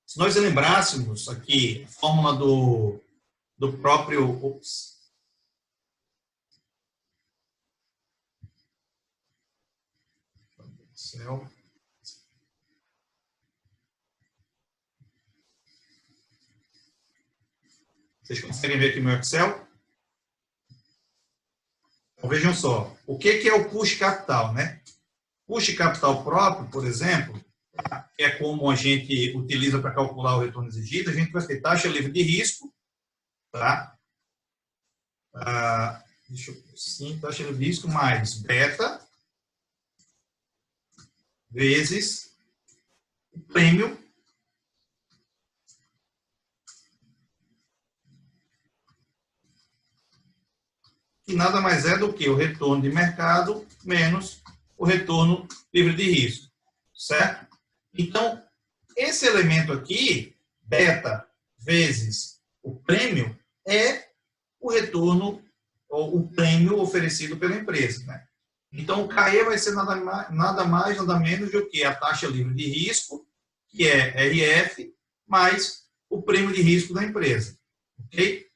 Se nós lembrássemos aqui a fórmula do próprio... Excel. Vocês conseguem ver aqui meu Excel? Então, vejam só. O que é o custo capital, né? Custo capital próprio, por exemplo, que é como a gente utiliza para calcular o retorno exigido, a gente vai ter taxa livre de risco, tá? Taxa livre de risco mais beta vezes o prêmio que nada mais é do que o retorno de mercado menos o retorno livre de risco, certo? Então, esse elemento aqui, beta vezes o prêmio, é o retorno, ou o prêmio oferecido pela empresa, né? Então, o CAE vai ser nada mais, nada menos do que a taxa livre de risco, que é RF, mais o prêmio de risco da empresa, ok?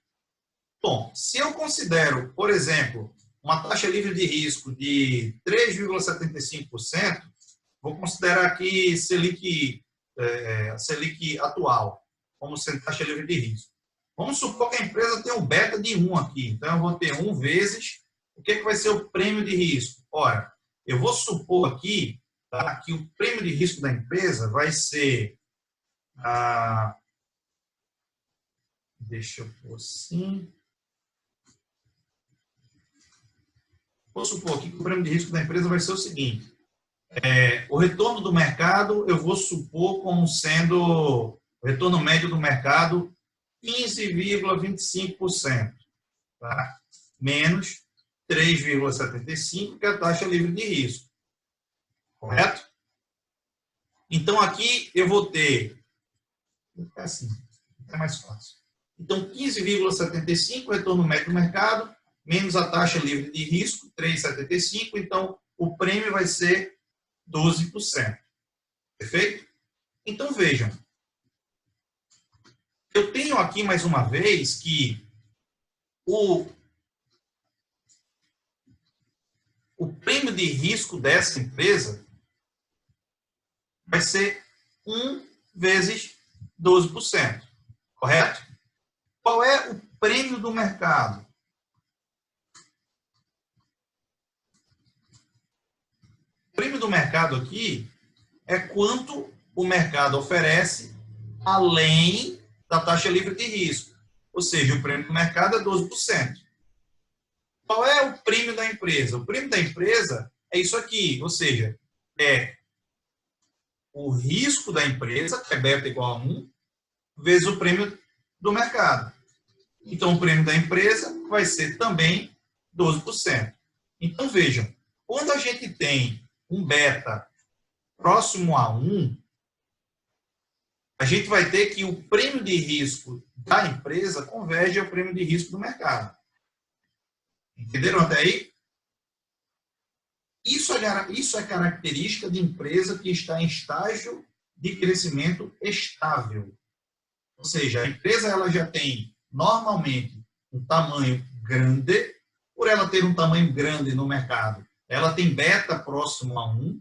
Bom, se eu considero, por exemplo, uma taxa livre de risco de 3,75%, vou considerar aqui a Selic atual, como sendo taxa livre de risco. Vamos supor que a empresa tem um beta de 1 aqui. Então, eu vou ter 1 vezes o que vai ser o prêmio de risco. Ora, eu vou supor aqui, tá, que o prêmio de risco da empresa vai ser Deixa eu pôr assim. Vou supor aqui que o prêmio de risco da empresa vai ser o seguinte. O retorno do mercado, eu vou supor como sendo o retorno médio do mercado 15,25%, tá? Menos 3,75%, que é a taxa livre de risco. Correto? Então, aqui eu vou ter... assim, é mais fácil. Então, 15,75% retorno médio do mercado, menos a taxa livre de risco, 3,75%. Então, o prêmio vai ser 12%. Perfeito? Então, vejam. Eu tenho aqui, mais uma vez, que o prêmio de risco dessa empresa vai ser 1 vezes 12%. Correto? Qual é o prêmio do mercado? O prêmio do mercado aqui é quanto o mercado oferece além da taxa livre de risco. Ou seja, o prêmio do mercado é 12%. Qual é o prêmio da empresa? O prêmio da empresa é isso aqui, ou seja, é o risco da empresa, que é beta igual a 1, vezes o prêmio do mercado. Então, o prêmio da empresa vai ser também 12%. Então, vejam, quando a gente tem um beta próximo a 1, a gente vai ter que o prêmio de risco da empresa converge ao prêmio de risco do mercado. Entenderam até aí? Isso é característica de empresa que está em estágio de crescimento estável. Ou seja, a empresa ela já tem, normalmente, um tamanho grande. Por ela ter um tamanho grande no mercado, ela tem beta próximo a 1.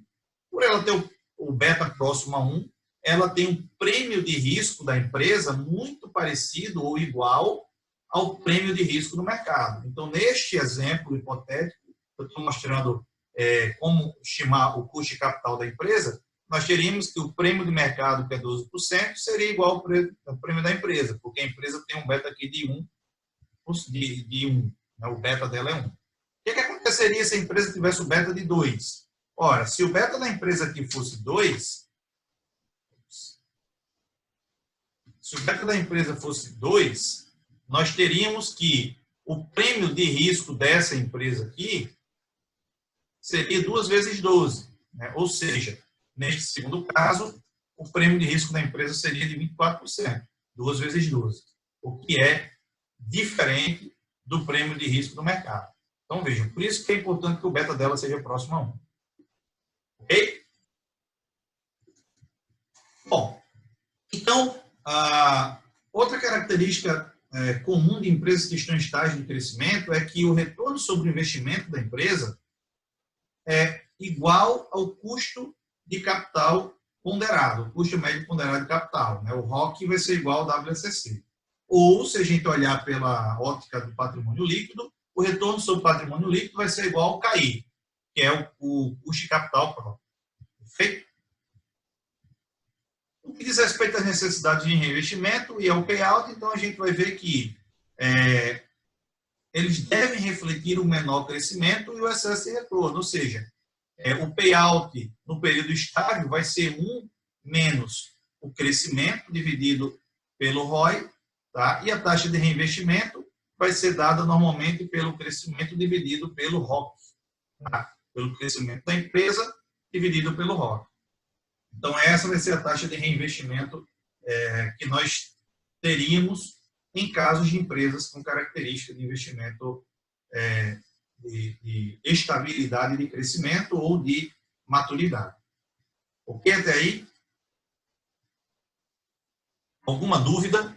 Por ela ter o beta próximo a 1, ela tem um prêmio de risco da empresa muito parecido ou igual ao prêmio de risco do mercado. Então, neste exemplo hipotético, eu estou mostrando como estimar o custo de capital da empresa, nós teríamos que o prêmio de mercado, que é 12%, seria igual ao prêmio da empresa, porque a empresa tem um beta aqui de 1, né? O beta dela é 1. O que aconteceria se a empresa tivesse o beta de 2? Ora, se o beta da empresa aqui fosse 2, se o beta da empresa fosse 2, nós teríamos que o prêmio de risco dessa empresa aqui seria 2 vezes 12. Né? Ou seja, neste segundo caso, o prêmio de risco da empresa seria de 24%, 2 vezes 12, o que é diferente do prêmio de risco do mercado. Então, vejam, por isso que é importante que o beta dela seja próximo a 1. Ok? Bom, então, outra característica comum de empresas que estão em estágio de crescimento é que o retorno sobre o investimento da empresa é igual ao custo de capital ponderado, o custo médio ponderado de capital. Né? O ROC vai ser igual ao WACC. Ou, se a gente olhar pela ótica do patrimônio líquido, o retorno sobre o patrimônio líquido vai ser igual ao CAI, que é o custo de capital próprio. Perfeito? No que diz respeito às necessidades de reinvestimento e ao payout, então a gente vai ver que eles devem refletir o menor crescimento e o excesso de retorno, ou seja, o payout no período estável vai ser 1 menos o crescimento dividido pelo ROI, tá? E a taxa de reinvestimento vai ser dada normalmente pelo crescimento dividido pelo ROC, tá? Pelo crescimento da empresa dividido pelo ROC. Então, essa vai ser a taxa de reinvestimento que nós teríamos em casos de empresas com característica de investimento de estabilidade de crescimento ou de maturidade. Ok até aí? Alguma dúvida?